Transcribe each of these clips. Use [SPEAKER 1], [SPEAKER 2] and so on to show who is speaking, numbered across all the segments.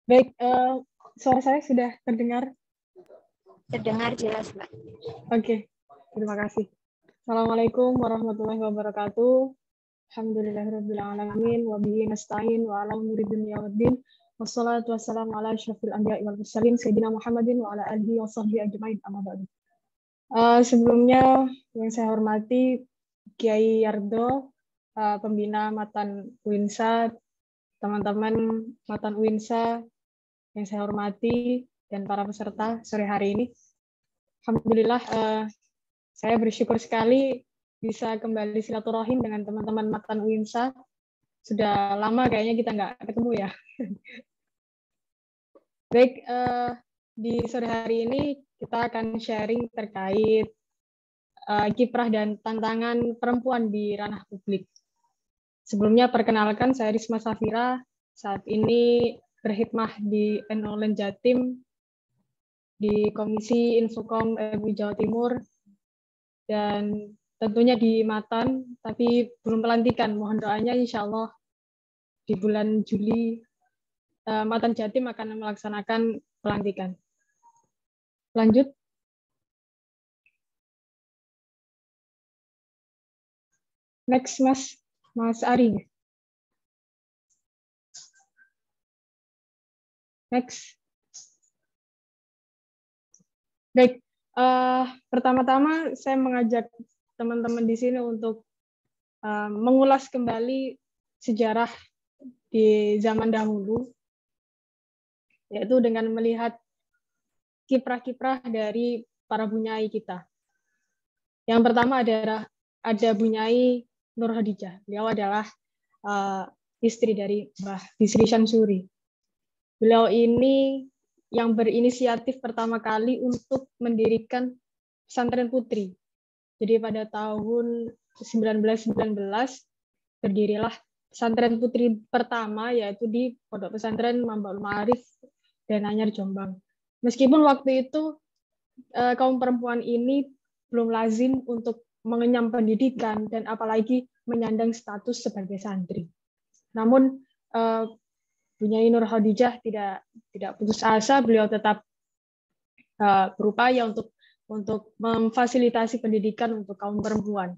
[SPEAKER 1] Baik, suara saya sudah terdengar?
[SPEAKER 2] Terdengar jelas, Mbak.
[SPEAKER 1] Oke, terima kasih. Assalamualaikum warahmatullahi wabarakatuh. Alhamdulillahirabbil alamin wa bihi nasta'in wa ala umuri dunya waddin. Wassalatu wassalamu ala asyrofil anbiya'i wal mursalin sayyidina Muhammadin wa ala alihi wa sahbihi ajmain. Amma ba'du. Sebelumnya yang saya hormati Kiai Yardo, pembina Matan Uinsa, teman-teman Matan Uinsa yang saya hormati, dan para peserta sore hari ini. Alhamdulillah, saya bersyukur sekali bisa kembali silaturahim dengan teman-teman Matan Uinsa. Sudah lama kayaknya kita nggak ketemu ya. Baik, di sore hari ini kita akan sharing terkait kiprah dan tantangan perempuan di ranah publik. Sebelumnya perkenalkan, saya Risma Safira, saat ini berkhidmah di NOLEN Jatim, di Komisi Infokom MUI Jawa Timur, dan tentunya di Matan, tapi belum pelantikan. Mohon doanya, insya Allah di bulan Juli, Matan Jatim akan melaksanakan pelantikan. Lanjut. Next, Mas Ari. Next. Baik, pertama-tama saya mengajak teman-teman di sini untuk mengulas kembali sejarah di zaman dahulu, yaitu dengan melihat kiprah-kiprah dari para bunyai kita. Yang pertama ada Bunyai Nur Khadijah. Beliau adalah istri dari Mbah Bisri Syamsuri. Beliau ini yang berinisiatif pertama kali untuk mendirikan pesantren putri. Jadi pada tahun 1919 berdirilah pesantren putri pertama, yaitu di Pondok Pesantren Mambaul Ma'arif dan Anyar Jombang. Meskipun waktu itu kaum perempuan ini belum lazim untuk mengenyam pendidikan dan apalagi menyandang status sebagai santri. Namun Bunyai Nur Khadijah tidak putus asa, beliau tetap berupaya untuk memfasilitasi pendidikan untuk kaum perempuan.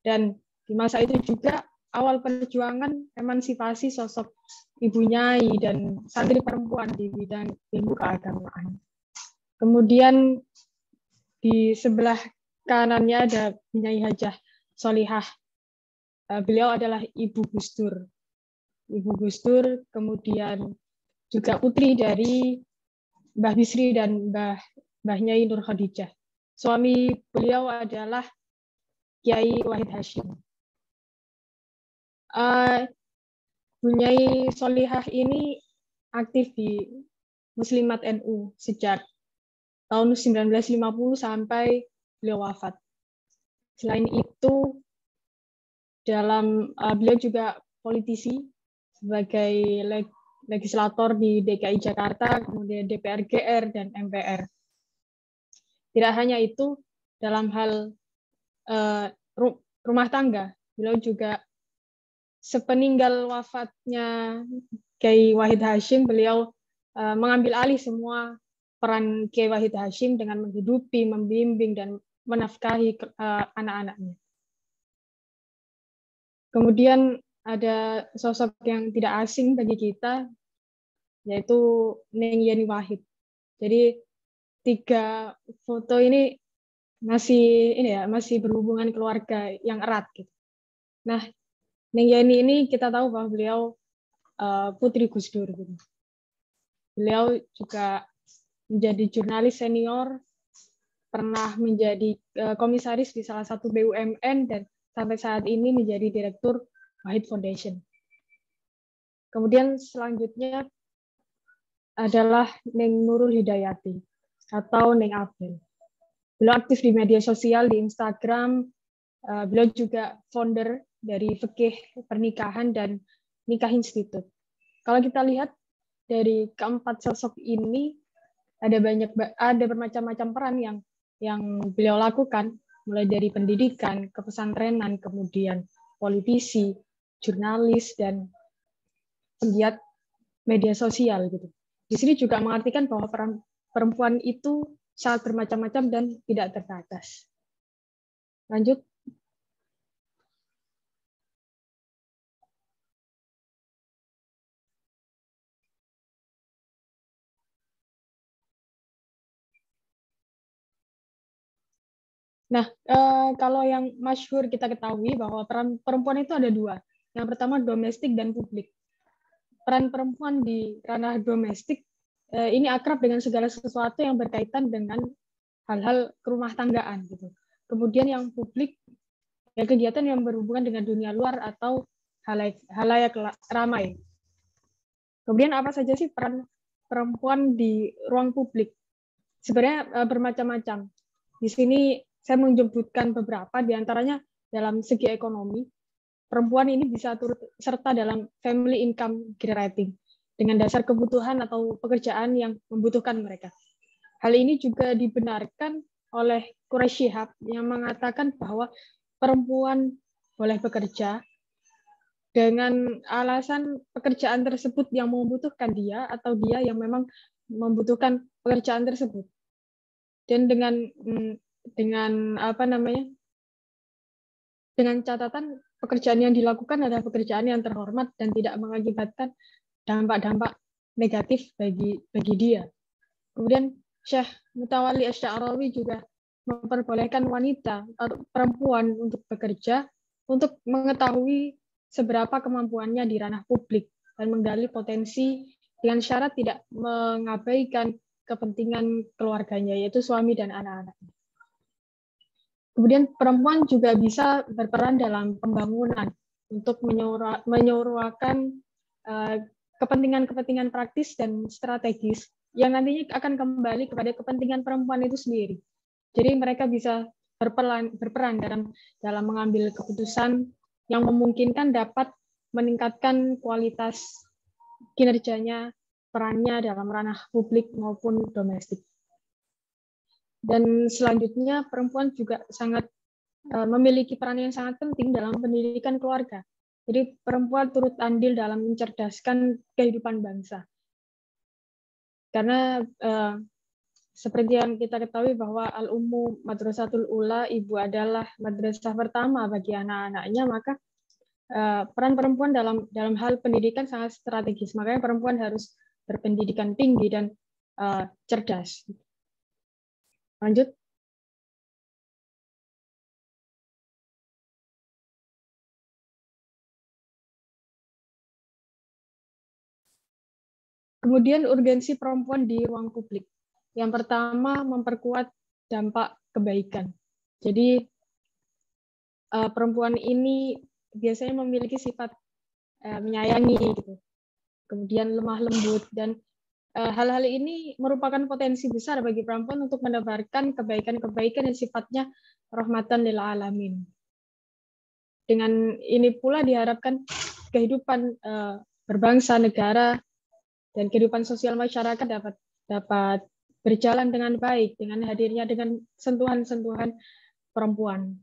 [SPEAKER 1] Dan di masa itu juga awal perjuangan emansipasi sosok ibu nyai dan santri perempuan di bidang ilmu keagamaan. Kemudian di sebelah kanannya ada Bunyai Hajah Solihah. Beliau adalah Ibu Gus Dur. Ibu Gus Dur, kemudian juga putri dari Mbah Bisri dan Mbah Nyai Nur Khadijah. Suami beliau adalah Kiai Wahid Hashim. Bunyai Solihah ini aktif di Muslimat NU sejak tahun 1950 sampai beliau wafat. Selain itu, beliau juga politisi sebagai legislator di DKI Jakarta, kemudian DPR GR dan MPR. Tidak hanya itu, dalam hal rumah tangga, beliau juga sepeninggal wafatnya Kiai Wahid Hashim, beliau mengambil alih semua peran Kiai Wahid Hashim dengan menghidupi, membimbing, dan menafkahi anak-anaknya. Kemudian ada sosok yang tidak asing bagi kita, yaitu Neng Yeni Wahid. Jadi 3 foto ini masih berhubungan keluarga yang erat gitu. Nah, Neng Yeni ini kita tahu bahwa beliau putri Gus Dur gitu. Beliau juga menjadi jurnalis senior, pernah menjadi komisaris di salah satu BUMN, dan sampai saat ini menjadi direktur Wahid Foundation. Kemudian selanjutnya adalah Neng Nurul Hidayati atau Neng Abel. Beliau aktif di media sosial, di Instagram. Beliau juga founder dari Fikih Pernikahan dan Nikah Institute. Kalau kita lihat dari keempat sosok ini, ada bermacam-macam peran yang beliau lakukan, mulai dari pendidikan, kepesantrenan, kemudian politisi, jurnalis, dan penggiat media sosial gitu. Di sini juga mengartikan bahwa peran perempuan itu sangat bermacam-macam dan tidak terbatas. Lanjut. Nah, kalau yang masyhur kita ketahui bahwa peran perempuan itu ada dua. Yang pertama domestik dan publik. Peran perempuan di ranah domestik ini akrab dengan segala sesuatu yang berkaitan dengan hal-hal rumah tanggaan gitu. Kemudian yang publik ya kegiatan yang berhubungan dengan dunia luar atau halayak ramai. Kemudian apa saja sih peran perempuan di ruang publik? Sebenarnya bermacam-macam. Di sini saya menyebutkan beberapa, diantaranya dalam segi ekonomi. Perempuan ini bisa turut serta dalam family income generating dengan dasar kebutuhan atau pekerjaan yang membutuhkan mereka. Hal ini juga dibenarkan oleh Quraish Shihab yang mengatakan bahwa perempuan boleh bekerja dengan alasan pekerjaan tersebut yang membutuhkan dia atau dia yang memang membutuhkan pekerjaan tersebut. Dan dengan apa namanya? Dengan catatan pekerjaan yang dilakukan adalah pekerjaan yang terhormat dan tidak mengakibatkan dampak-dampak negatif bagi dia. Kemudian Syekh Mutawalli Asy-Sya'rawi juga memperbolehkan wanita atau perempuan untuk bekerja untuk mengetahui seberapa kemampuannya di ranah publik dan menggali potensi dengan syarat tidak mengabaikan kepentingan keluarganya, yaitu suami dan anak-anaknya. Kemudian perempuan juga bisa berperan dalam pembangunan untuk menyuarakan kepentingan-kepentingan praktis dan strategis yang nantinya akan kembali kepada kepentingan perempuan itu sendiri. Jadi mereka bisa berperan dalam mengambil keputusan yang memungkinkan dapat meningkatkan kualitas kinerjanya, perannya dalam ranah publik maupun domestik. Dan selanjutnya perempuan juga sangat memiliki peran yang sangat penting dalam pendidikan keluarga. Jadi perempuan turut andil dalam mencerdaskan kehidupan bangsa. Karena seperti yang kita ketahui bahwa Al-Ummu Madrasatul Ula, ibu adalah madrasah pertama bagi anak-anaknya, maka peran perempuan dalam hal pendidikan sangat strategis. Makanya perempuan harus berpendidikan tinggi dan cerdas. Lanjut. Kemudian urgensi perempuan di ruang publik. Yang pertama, memperkuat dampak kebaikan. Jadi perempuan ini biasanya memiliki sifat menyayangi, gitu. Kemudian lemah lembut, dan hal-hal ini merupakan potensi besar bagi perempuan untuk menebarkan kebaikan-kebaikan yang sifatnya rahmatan lil alamin. Dengan ini pula diharapkan kehidupan berbangsa, negara, dan kehidupan sosial masyarakat dapat berjalan dengan baik dengan hadirnya dengan sentuhan-sentuhan perempuan.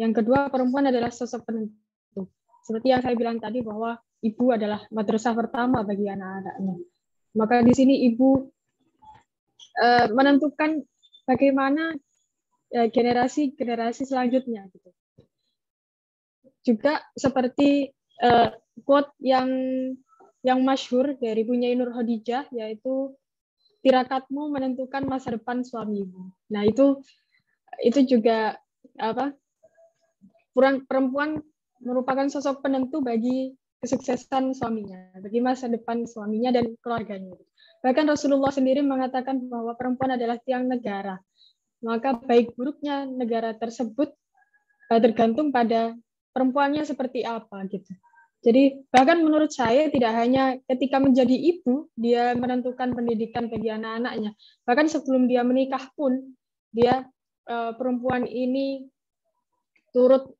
[SPEAKER 1] Yang kedua, perempuan adalah sosok penentu. Seperti yang saya bilang tadi bahwa ibu adalah madrasah pertama bagi anak-anaknya. Maka di sini ibu menentukan bagaimana generasi selanjutnya. Gitu. Juga seperti quote yang masyhur dari Bunyai Nur Khadijah, yaitu tirakatmu menentukan masa depan suamimu. Nah itu juga apa? Perempuan merupakan sosok penentu bagi kesuksesan suaminya, bagi masa depan suaminya dan keluarganya. Bahkan Rasulullah sendiri mengatakan bahwa perempuan adalah tiang negara. Maka baik buruknya negara tersebut tergantung pada perempuannya seperti apa gitu. Jadi bahkan menurut saya tidak hanya ketika menjadi ibu dia menentukan pendidikan bagi anak-anaknya, bahkan sebelum dia menikah pun dia perempuan ini turut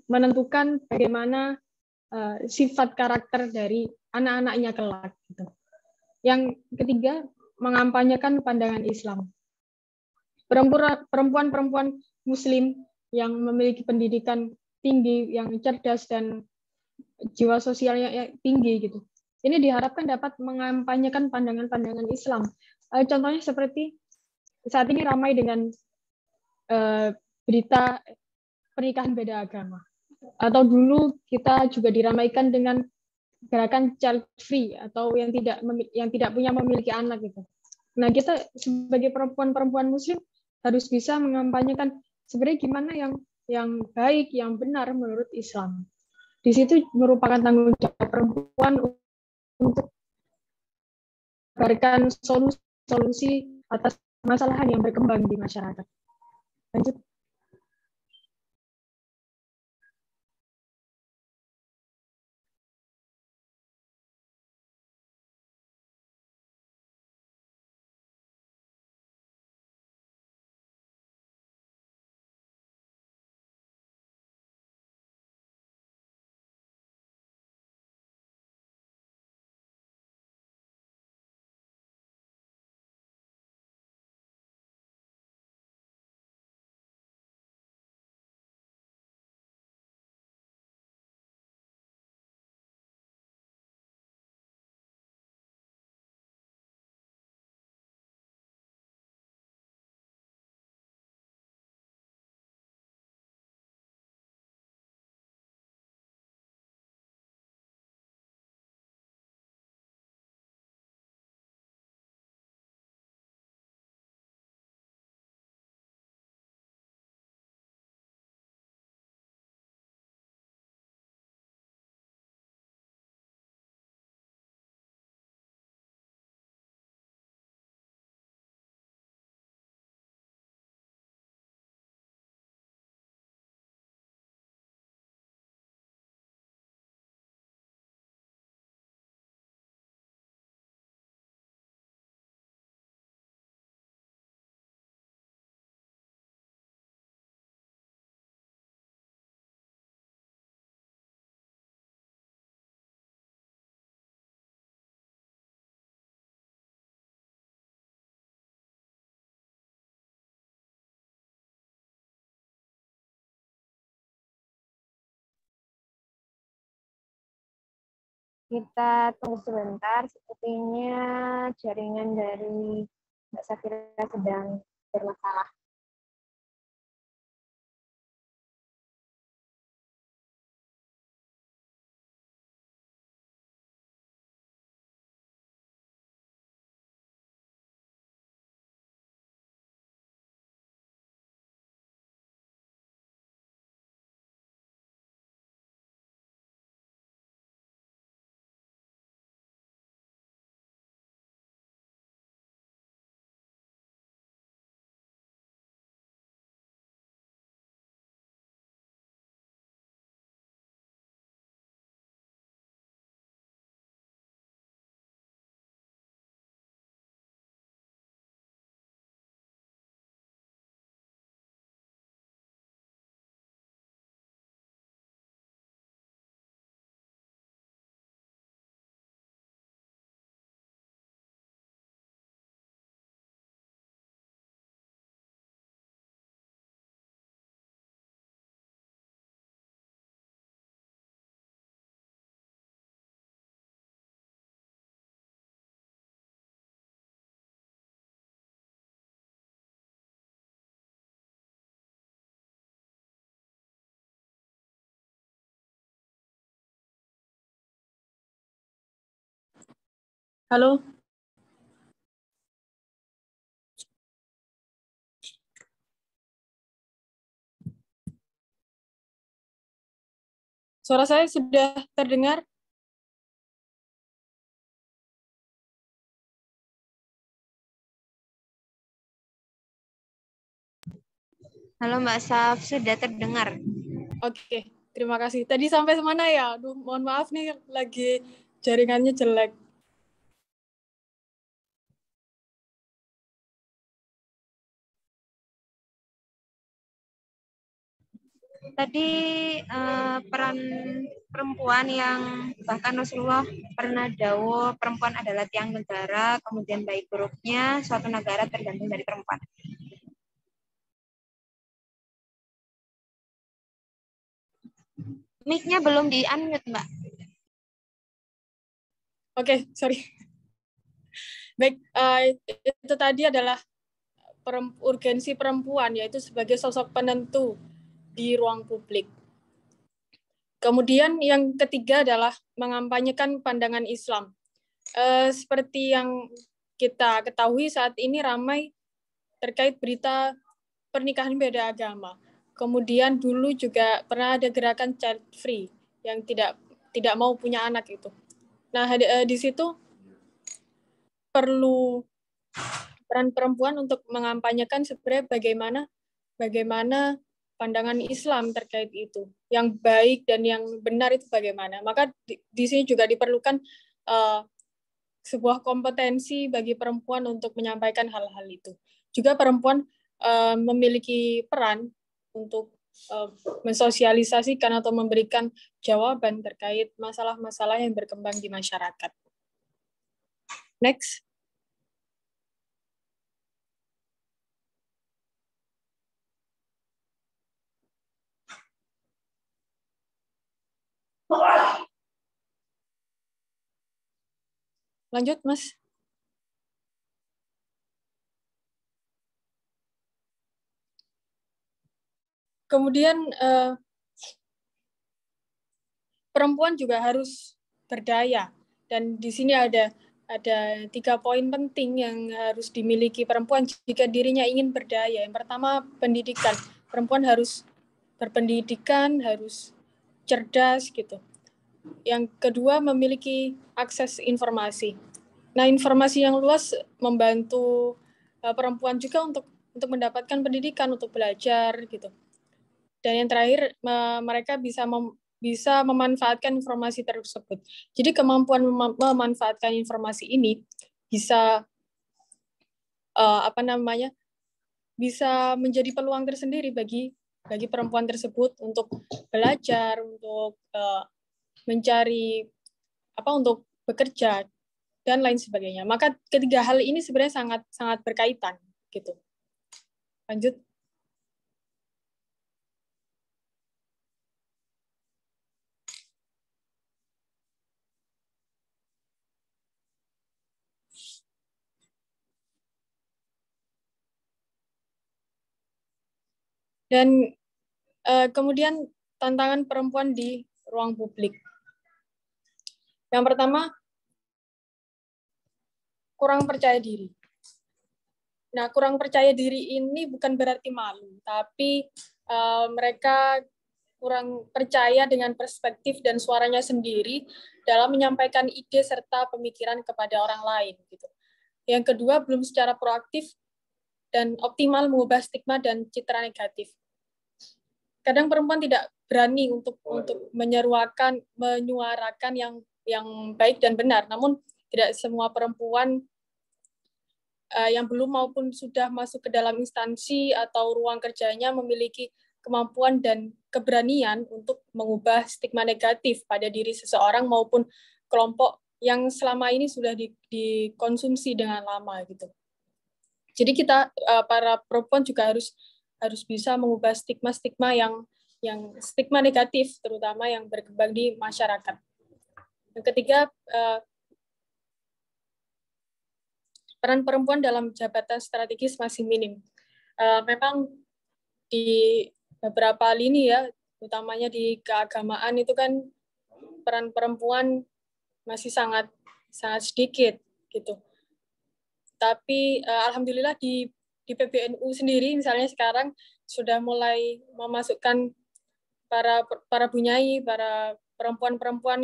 [SPEAKER 1] menentukan bagaimana sifat karakter dari anak-anaknya kelak. Gitu. Yang ketiga, mengampanyekan pandangan Islam. Perempuan-perempuan Muslim yang memiliki pendidikan tinggi, yang cerdas dan jiwa sosialnya yang tinggi gitu. Ini diharapkan dapat mengampanyekan pandangan-pandangan Islam. Contohnya seperti saat ini ramai dengan berita pernikahan beda agama. Atau dulu kita juga diramaikan dengan gerakan child free atau yang tidak punya memiliki anak gitu. Nah, kita sebagai perempuan-perempuan muslim harus bisa mengampanyekan sebenarnya gimana yang baik, yang benar menurut Islam. Di situ merupakan tanggung jawab perempuan untuk memberikan solusi atas masalah yang berkembang di masyarakat. Lanjut.
[SPEAKER 2] Kita tunggu sebentar, sepertinya jaringan dari Mbak Safira sedang bermasalah.
[SPEAKER 1] Halo. Suara saya sudah terdengar?
[SPEAKER 2] Halo Mbak Saf, sudah terdengar.
[SPEAKER 1] Oke, terima kasih. Tadi sampai mana ya? Aduh, mohon maaf nih, lagi jaringannya jelek.
[SPEAKER 2] Tadi peran perempuan yang bahkan Rasulullah pernah dawuh perempuan adalah tiang negara, kemudian baik buruknya suatu negara tergantung dari perempuan. Mic-nya belum di-unmute, Mbak.
[SPEAKER 1] Oke, sorry. Baik, itu tadi adalah urgensi perempuan, yaitu sebagai sosok penentu di ruang publik. Kemudian yang ketiga adalah mengampanyekan pandangan Islam. Seperti yang kita ketahui saat ini ramai terkait berita pernikahan beda agama. Kemudian dulu juga pernah ada gerakan child free yang tidak mau punya anak itu. Nah, di situ perlu peran perempuan untuk mengampanyekan sebenarnya bagaimana pandangan Islam terkait itu, yang baik dan yang benar itu bagaimana. Maka di sini juga diperlukan sebuah kompetensi bagi perempuan untuk menyampaikan hal-hal itu. Juga perempuan memiliki peran untuk mensosialisasikan atau memberikan jawaban terkait masalah-masalah yang berkembang di masyarakat. Next. Lanjut, Mas. Kemudian perempuan juga harus berdaya, dan di sini ada 3 poin penting yang harus dimiliki perempuan jika dirinya ingin berdaya. Yang pertama, pendidikan. Perempuan harus berpendidikan, harus cerdas gitu. Yang kedua, memiliki akses informasi. Nah, informasi yang luas membantu perempuan juga untuk mendapatkan pendidikan, untuk belajar gitu. Dan yang terakhir, mereka bisa memanfaatkan informasi tersebut. Jadi kemampuan memanfaatkan informasi ini bisa bisa menjadi peluang tersendiri bagi perempuan tersebut untuk belajar, untuk mencari untuk bekerja dan lain sebagainya. Maka ketiga hal ini sebenarnya sangat sangat berkaitan gitu. Lanjut. Dan kemudian tantangan perempuan di ruang publik. Yang pertama, kurang percaya diri. Nah, kurang percaya diri ini bukan berarti malu, tapi mereka kurang percaya dengan perspektif dan suaranya sendiri dalam menyampaikan ide serta pemikiran kepada orang lain. Gitu. Yang kedua, belum secara proaktif dan optimal mengubah stigma dan citra negatif. Kadang perempuan tidak berani untuk menyuarakan yang baik dan benar, namun tidak semua perempuan yang belum maupun sudah masuk ke dalam instansi atau ruang kerjanya memiliki kemampuan dan keberanian untuk mengubah stigma negatif pada diri seseorang maupun kelompok yang selama ini sudah dikonsumsi dengan lama gitu. Jadi kita para perempuan juga harus bisa mengubah stigma-stigma yang stigma negatif, terutama yang berkembang di masyarakat. Yang ketiga, peran perempuan dalam jabatan strategis masih minim. Memang di beberapa lini ya, utamanya di keagamaan itu kan peran perempuan masih sangat sedikit gitu. Tapi alhamdulillah di PBNU sendiri misalnya sekarang sudah mulai memasukkan para bunyai, para perempuan-perempuan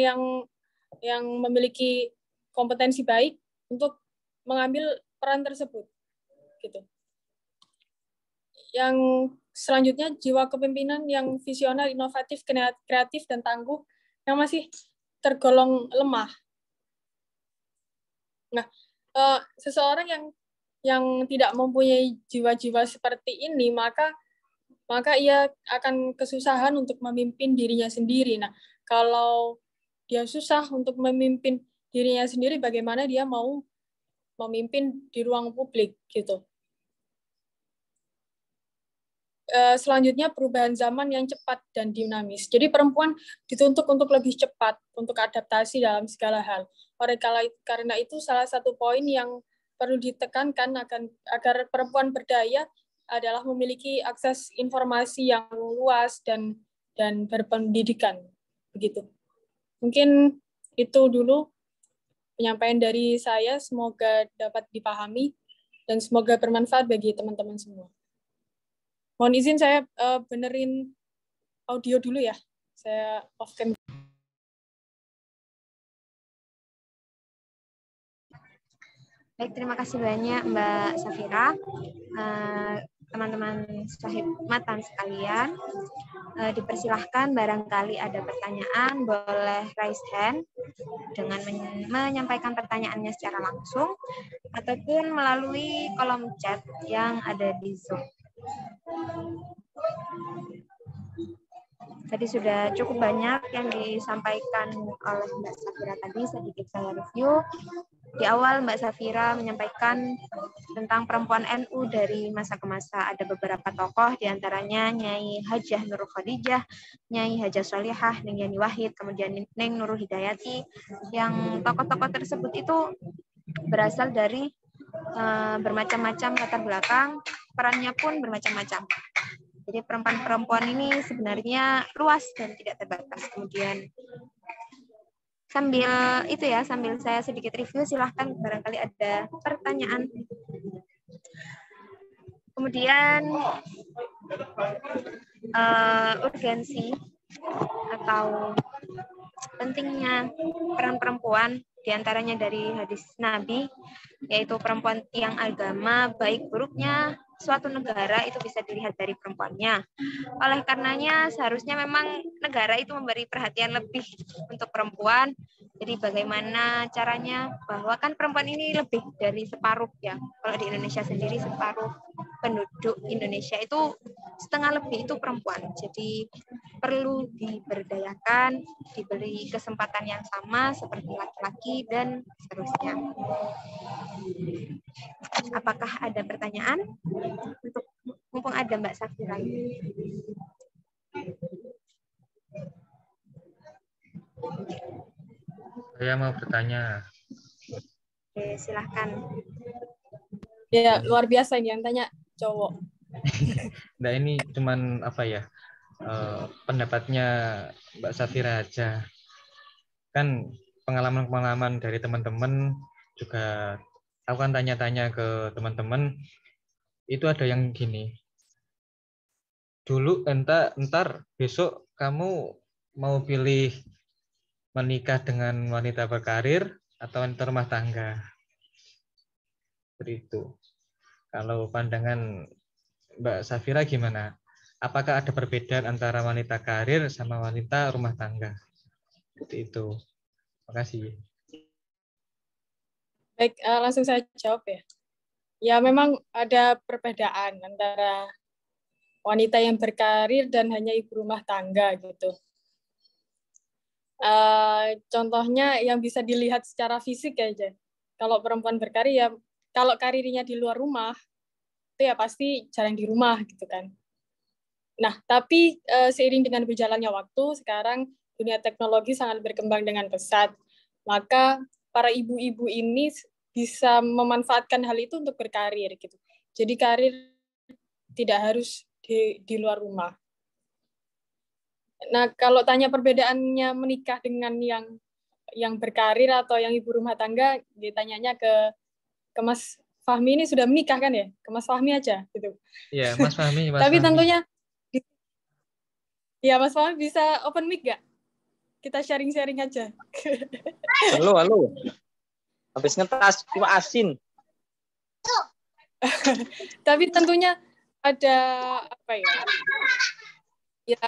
[SPEAKER 1] yang memiliki kompetensi baik untuk mengambil peran tersebut gitu. Yang selanjutnya, jiwa kepemimpinan yang visioner, inovatif, kreatif dan tangguh yang masih tergolong lemah. Nah, seseorang yang tidak mempunyai jiwa-jiwa seperti ini, maka ia akan kesusahan untuk memimpin dirinya sendiri. Nah, kalau dia susah untuk memimpin dirinya sendiri, bagaimana dia mau memimpin di ruang publik gitu. selanjutnya perubahan zaman yang cepat dan dinamis. Jadi perempuan dituntut untuk lebih cepat untuk adaptasi dalam segala hal. Karena itu salah satu poin yang perlu ditekankan agar perempuan berdaya adalah memiliki akses informasi yang luas dan berpendidikan. Begitu. Mungkin itu dulu penyampaian dari saya. Semoga dapat dipahami dan semoga bermanfaat bagi teman-teman semua. Mohon izin saya benerin audio dulu ya. Saya off cam.
[SPEAKER 2] Baik, terima kasih banyak Mbak Safira. Teman-teman sahib matan sekalian, dipersilahkan barangkali ada pertanyaan, boleh raise hand dengan menyampaikan pertanyaannya secara langsung ataupun melalui kolom chat yang ada di Zoom. Tadi sudah cukup banyak yang disampaikan oleh Mbak Safira tadi, sedikit saya review. Di awal Mbak Safira menyampaikan tentang perempuan NU dari masa ke masa. Ada beberapa tokoh, diantaranya Nyai Hajah Nurul Khadijah, Nyai Hajah Sholihah, Neng Yani Wahid, kemudian Neng Nurul Hidayati. Yang tokoh-tokoh tersebut itu berasal dari bermacam-macam latar belakang, perannya pun bermacam-macam. Jadi perempuan-perempuan ini sebenarnya luas dan tidak terbatas. Kemudian sambil saya sedikit review, silahkan barangkali ada pertanyaan. Kemudian urgensi atau pentingnya peran perempuan, diantaranya dari hadis Nabi, yaitu perempuan tiang agama, baik buruknya suatu negara itu bisa dilihat dari perempuannya. Oleh karenanya seharusnya memang negara itu memberi perhatian lebih untuk perempuan. Jadi bagaimana caranya, bahwa kan perempuan ini lebih dari separuh ya. Kalau di Indonesia sendiri separuh penduduk Indonesia itu setengah lebih itu perempuan. Jadi perlu diberdayakan, diberi kesempatan yang sama seperti laki-laki dan seterusnya. Apakah ada pertanyaan? Untuk mumpung ada Mbak Safira.
[SPEAKER 3] Saya mau bertanya.
[SPEAKER 2] Oke, silahkan.
[SPEAKER 1] Ya, luar biasa ini yang tanya cowok.
[SPEAKER 3] Nah, ini cuman apa ya, pendapatnya Mbak Safira aja. Kan pengalaman-pengalaman dari teman-teman juga, aku kan tanya-tanya ke teman-teman, itu ada yang gini, dulu entar besok kamu mau pilih menikah dengan wanita berkarir atau wanita rumah tangga. Seperti itu. Kalau pandangan Mbak Safira gimana? Apakah ada perbedaan antara wanita karir sama wanita rumah tangga? Seperti itu. Terima kasih.
[SPEAKER 1] Baik, langsung saya jawab ya. Ya, memang ada perbedaan antara wanita yang berkarir dan hanya ibu rumah tangga gitu. Contohnya yang bisa dilihat secara fisik aja. Kalau perempuan berkarir ya, kalau karirnya di luar rumah, itu ya pasti jarang di rumah gitu kan. Nah, tapi seiring dengan berjalannya waktu, sekarang dunia teknologi sangat berkembang dengan pesat. Maka para ibu-ibu ini bisa memanfaatkan hal itu untuk berkarir gitu. Jadi karir tidak harus di luar rumah. Nah, kalau tanya perbedaannya menikah dengan yang berkarir atau yang ibu rumah tangga, ditanyanya ke Mas Fahmi, ini sudah menikah kan ya? Ke Mas Fahmi aja gitu.
[SPEAKER 3] Iya, Mas Fahmi.
[SPEAKER 1] Tapi tentunya ya, Mas Fahmi bisa open mic nggak? Kita sharing-sharing aja.
[SPEAKER 4] Halo. Habis ngetas cuma asin.
[SPEAKER 1] Tapi tentunya ada apa ya? Ya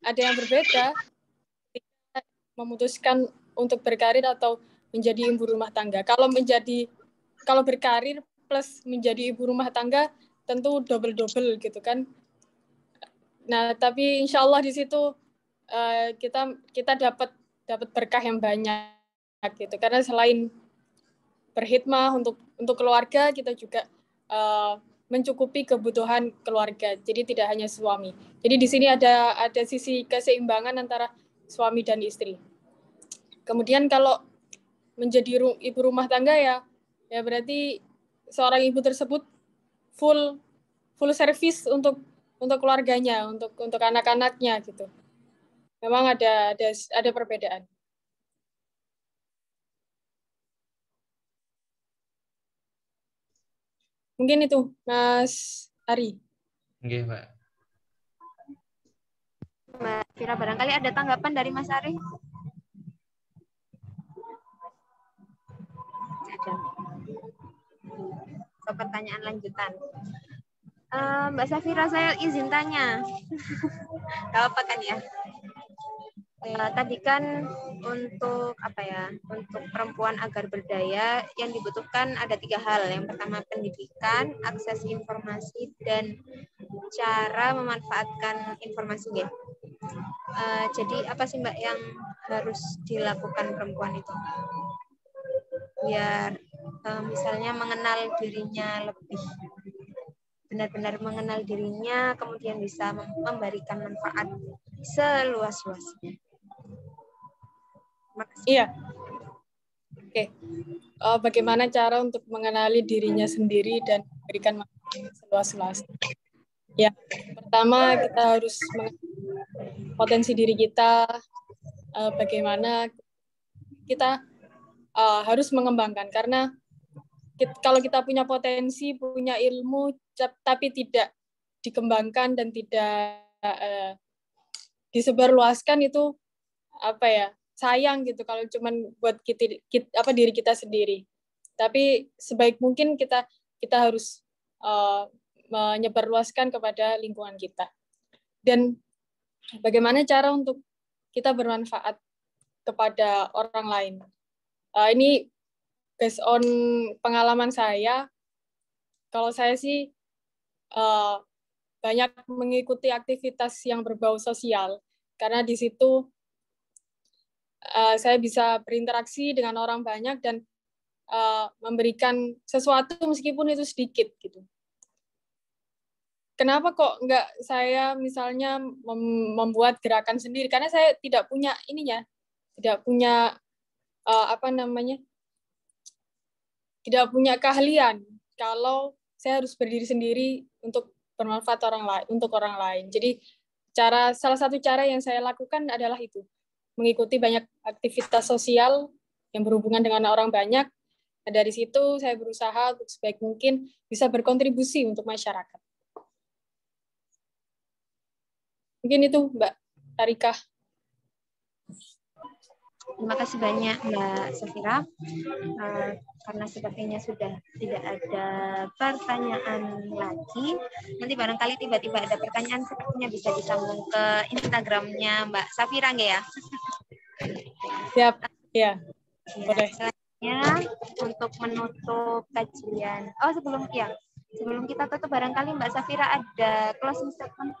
[SPEAKER 1] ada yang berbeda. Memutuskan untuk berkarir atau menjadi ibu rumah tangga. Kalau berkarir plus menjadi ibu rumah tangga tentu double gitu kan. Nah, tapi insya Allah di situ kita dapat berkah yang banyak gitu. Karena selain berkhidmah untuk keluarga, kita juga mencukupi kebutuhan keluarga. Jadi tidak hanya suami. Jadi di sini ada sisi keseimbangan antara suami dan istri. Kemudian kalau menjadi ibu rumah tangga ya berarti seorang ibu tersebut full service untuk keluarganya, untuk anak-anaknya gitu. Memang ada perbedaan. Mungkin itu, Mas Ari.
[SPEAKER 3] Oke, Mbak.
[SPEAKER 2] Mbak Fira, barangkali ada tanggapan dari Mas Ari? Ada. So, pertanyaan lanjutan. Mbak Safira, saya izin tanya. Gak apa kan ya? Tadi kan untuk untuk perempuan agar berdaya yang dibutuhkan ada 3 hal. Yang pertama pendidikan, akses informasi, dan cara memanfaatkan informasi. Jadi apa sih Mbak yang harus dilakukan perempuan itu? Biar misalnya mengenal dirinya lebih, benar-benar mengenal dirinya, kemudian bisa memberikan manfaat seluas-luasnya.
[SPEAKER 1] Iya. Oke. Bagaimana cara untuk mengenali dirinya sendiri dan memberikan manfaat seluas-luasnya? Ya, pertama kita harus mengenali potensi diri kita, bagaimana kita harus mengembangkan, karena kalau kita punya potensi, punya ilmu, tapi tidak dikembangkan dan tidak disebarluaskan, itu sayang gitu kalau cuman buat diri kita sendiri. Tapi sebaik mungkin kita harus menyebarluaskan kepada lingkungan kita. Dan bagaimana cara untuk kita bermanfaat kepada orang lain? Ini based on pengalaman saya. Kalau saya sih banyak mengikuti aktivitas yang berbau sosial, karena di situ saya bisa berinteraksi dengan orang banyak dan memberikan sesuatu meskipun itu sedikit gitu. Kenapa kok nggak saya misalnya membuat gerakan sendiri? Karena saya tidak punya tidak punya tidak punya keahlian. Kalau saya harus berdiri sendiri untuk bermanfaat untuk orang lain. Jadi salah satu cara yang saya lakukan adalah itu, mengikuti banyak aktivitas sosial yang berhubungan dengan orang banyak. Dan dari situ saya berusaha untuk sebaik mungkin bisa berkontribusi untuk masyarakat. Mungkin itu Mbak Tarika.
[SPEAKER 2] Terima kasih banyak Mbak Safira. Karena sepertinya sudah tidak ada pertanyaan lagi. Nanti barangkali tiba-tiba ada pertanyaan, sepertinya bisa disambung ke Instagramnya Mbak Safira nggak ya?
[SPEAKER 1] Siap, ya. Boleh.
[SPEAKER 2] Selanjutnya untuk menutup kajian. Sebelum kita tutup, barangkali Mbak Safira ada closing statement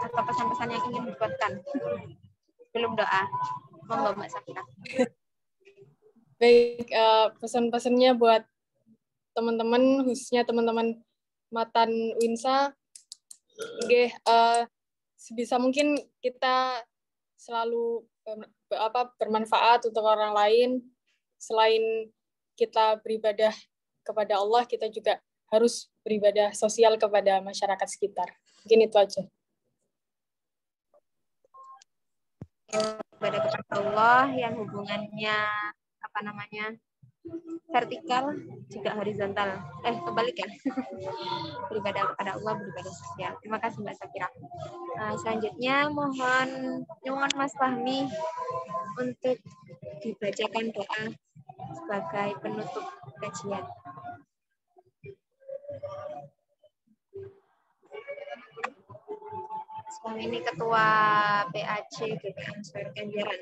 [SPEAKER 2] atau pesan-pesan yang ingin dibuatkan. Belum doa. Monggo Mbak Safira.
[SPEAKER 1] Baik, pesan-pesannya buat teman-teman, khususnya teman-teman Matan Winsa, sebisa mungkin kita selalu bermanfaat untuk orang lain. Selain kita beribadah kepada Allah, kita juga harus beribadah sosial kepada masyarakat sekitar. Mungkin itu aja.
[SPEAKER 2] Ibadah kepada Allah yang hubungannya vertikal juga horizontal. Kebalik ya. Beribadah kepada Allah, beribadah sosial. Terima kasih Mbak Safira. Selanjutnya mohon Mas Fahmi untuk dibacakan doa sebagai penutup kajian. Fahmi ini Ketua PAC GPM Swer Kenjeran.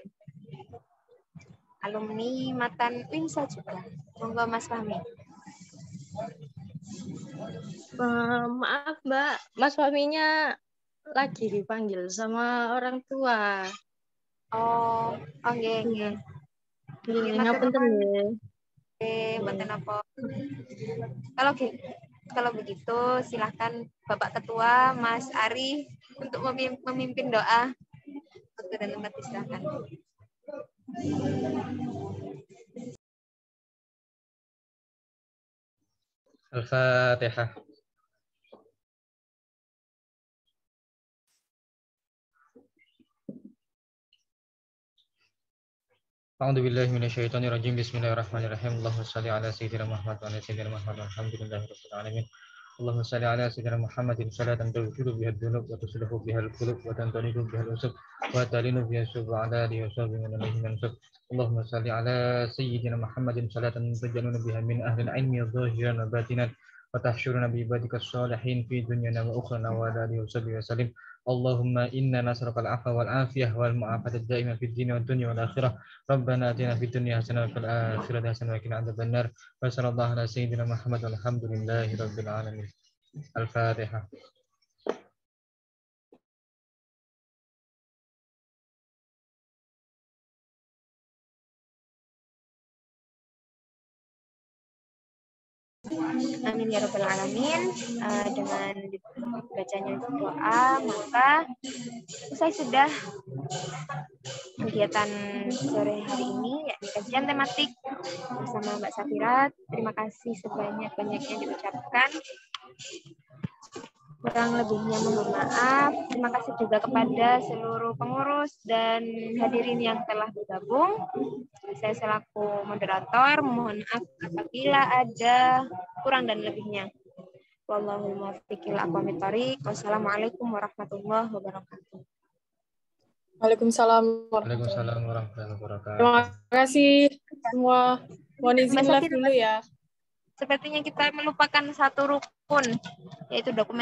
[SPEAKER 2] Alumni Matan Winsa juga. Monggo Mas Fahmi.
[SPEAKER 5] Maaf Mbak, Mas Fahminya lagi dipanggil sama orang tua.
[SPEAKER 2] Oh, nggih.
[SPEAKER 5] Ngapunten nggih.
[SPEAKER 2] Mboten apa. Kalau Kalau begitu silakan Bapak Ketua Mas Ari untuk memimpin doa. Waktu dan tempat silakan.
[SPEAKER 3] Al-Fatihah. A'udzu billahi minasyaitonir rajim. Bismillahirrahmanirrahim. Allahumma shalli ala sayyidina Muhammad wa ala sayyidina Muhammad walhamdulillahirabbil alamin. Allahumma shalli ala sayyidina Muhammadin salatan tughfiru biha dzunub wa tuslihu biha al-qulub wa tantanidu biha al-usub wa talinu biha syubu ala alihi wa sahbihi wa alihi mansub. Allahumma shalli ala sayyidina Muhammadin salatan taj'aluna biha min ahli al-ilmi adh-dhahiran wa batinan wa tahsyuruna bi ibadika as-salihin fi dunyana wa ukhrana wa ala alihi wa sahbihi wa sallim. Allahumma inna nas'aluka al-'afwa wal 'afiyah wal mu'afata ad-da'imah fid din wad dunya wal akhirah. Rabbana atina fid dunya hasanah wa fil akhirati hasanah wa qina adzabannar. Wa sallallahu ala sayyidina Muhammad walhamdulillahi rabbil alamin. Al-Fatihah.
[SPEAKER 2] Amin ya rabbal alamin. Dengan dibacanya doa, maka selesai sudah kegiatan sore hari ini, yakni kajian tematik bersama Mbak Safira. Terima kasih sebanyak-banyaknya diucapkan. Kurang lebihnya mohon maaf. Terima kasih juga kepada seluruh pengurus dan hadirin yang telah bergabung. Saya selaku moderator mohon maaf apabila ada kurang dan lebihnya. Wallahul muwaffiq ila aqwamit thoriq. Wassalamualaikum warahmatullahi wabarakatuh.
[SPEAKER 1] Waalaikumsalam
[SPEAKER 3] warahmatullahi wabarakatuh.
[SPEAKER 1] Terima kasih semua. Mohon izin live dulu ya.
[SPEAKER 2] Sepertinya kita melupakan satu rukun, yaitu dokumen.